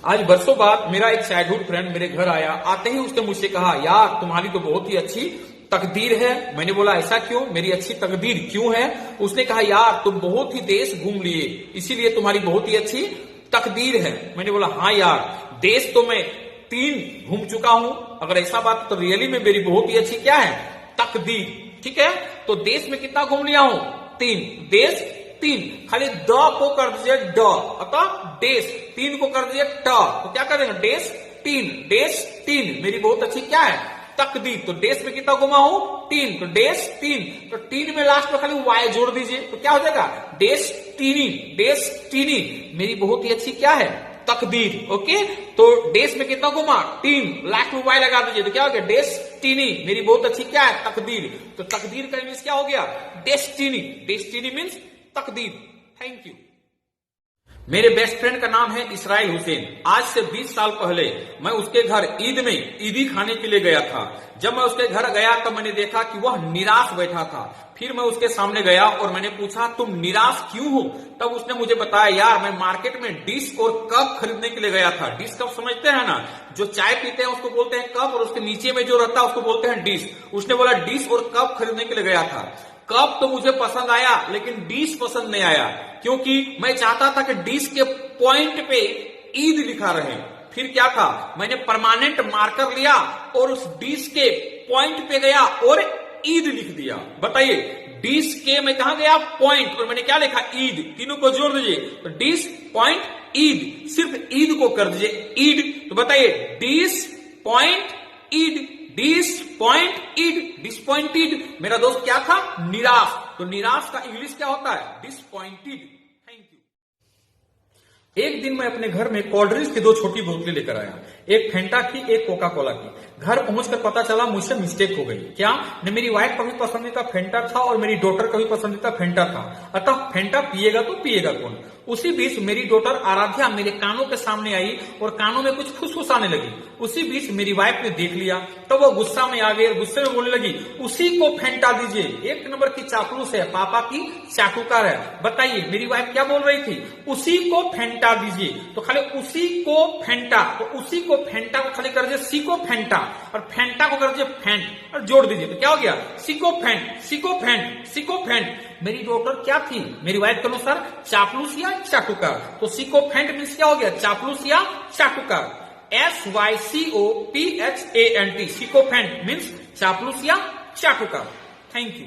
आज बरसों बाद मेरा एक चाइल्डहुड फ्रेंड मेरे घर आया। आते ही उसने मुझसे कहा, यार तुम्हारी तो बहुत ही अच्छी तकदीर है। मैंने बोला ऐसा क्यों, मेरी अच्छी तकदीर क्यों है? उसने कहा, यार तुम बहुत ही देश घूम लिए, इसीलिए तुम्हारी बहुत ही अच्छी तकदीर है। मैंने बोला हाँ यार, देश तो मैं 3 घूम चुका हूं। अगर ऐसा बात तो रियली में मेरी बहुत ही अच्छी क्या है, तकदीर। ठीक है, तो देश में कितना घूम लिया हूं? 3। देश 3, खाली द को कर दीजिए ड, अतः देश। 3 को कर दीजिए ट, तो क्या करेंगे? देश 3। देश 3 मेरी बहुत अच्छी क्या है, तकदीर। तो देश में कितना घुमा हूं? 3। तो देश 3, तो 3 में लास्ट में खाली वाई जोड़ दीजिए, तो क्या हो जाएगा? देश 3। देश 3 मेरी बहुत ही अच्छी क्या है, तकदीर। ओके, तो देश में कितना घुमा? 3, लास्ट में वाई लगा दीजिए, तो क्या हो गया? देश 3 मेरी बहुत अच्छी क्या है, तकदीर। तो तकदीर का मीन्स क्या हो गया? डेस्टिनी। डेस्टिनी मीन्स तकदीर। Thank you. मेरे बेस्ट फ्रेंड का नाम है इसराइल हुसैन। आज से 20 साल पहले मैं उसके घर ईद में ईदी खाने के लिए गया था। जब मैं उसके घर गया तब मैंने देखा कि वह निराश बैठा था। फिर मैं उसके सामने गया और मैंने पूछा, तुम निराश क्यों हो? तब उसने मुझे बताया, यार मैं मार्केट में डिश और कप खरीदने के लिए गया था। डिश कप समझते हैं ना, जो चाय पीते हैं उसको बोलते हैं कप, और उसके नीचे में जो रहता है उसको बोलते हैं डिश। उसने बोला डिश और कप खरीदने के लिए गया था। कप तो मुझे पसंद आया, लेकिन डिश पसंद नहीं आया, क्योंकि मैं चाहता था कि डिश के पॉइंट पे ईद लिखा रहे। फिर क्या था, मैंने परमानेंट मार्कर लिया और उस डिश के पॉइंट पे गया और ईद लिख दिया। बताइए, डिश के मैं कहा गया पॉइंट, और मैंने क्या लिखा? ईद। तीनों को जोड़ दीजिए, तो डिश पॉइंट ईद, सिर्फ ईद को कर दीजिए ईद। तो बताइए, dis point ed, dis point ed, disappointed. मेरा दोस्त क्या था? निराश। तो निराश का इंग्लिश क्या होता है? डिसपॉइंटेड। Thank you. एक दिन मैं अपने घर में कोल्ड ड्रिंक्स की 2 छोटी बोतलें लेकर आया, एक फेंटा की, एक कोका कोला की। घर पहुंचकर पता चला मुझसे मिस्टेक हो गई। क्या? न मेरी वाइफ का भी पसंदीदा फेंटा था और मेरी डॉटर का भी पसंदीदा फेंटा था, अतः फेंटा पिएगा तो पिएगा कौन? उसी बीच मेरी डॉटर आराध्या मेरे कानों के सामने आई और कानों में कुछ फुसफुसाने लगी। उसी बीच मेरी वाइफ ने देख लिया, तो वो गुस्सा में आ गई और गुस्से में बोलने लगी, उसी को फेंटा दीजिए, 1 नंबर की चापलूस है, पापा की चाटुकार है। बताइए, मेरी वाइफ क्या बोल रही थी? उसी को फेंटा दीजिए। तो खाली उसी को फेंटा, तो उसी को फेंटा को खाली कर दीजिए सी को फेंटा, और फेंटा को कर दीजिए फेंट और जोड़ दीजिए, तो क्या हो गया? सिको फेंट, सिको फेंट, सिको फेंट। मेरी डॉटर क्या थी मेरी वाइफ के अनुसार? चापलूस या चाटुकार। तो सिको फेंट मीन्स क्या हो गया? चापलूस या चाटुकार। SYCOPHANT, सिको फेंट मीन्स चापलूस या चाटुकार। Thank you.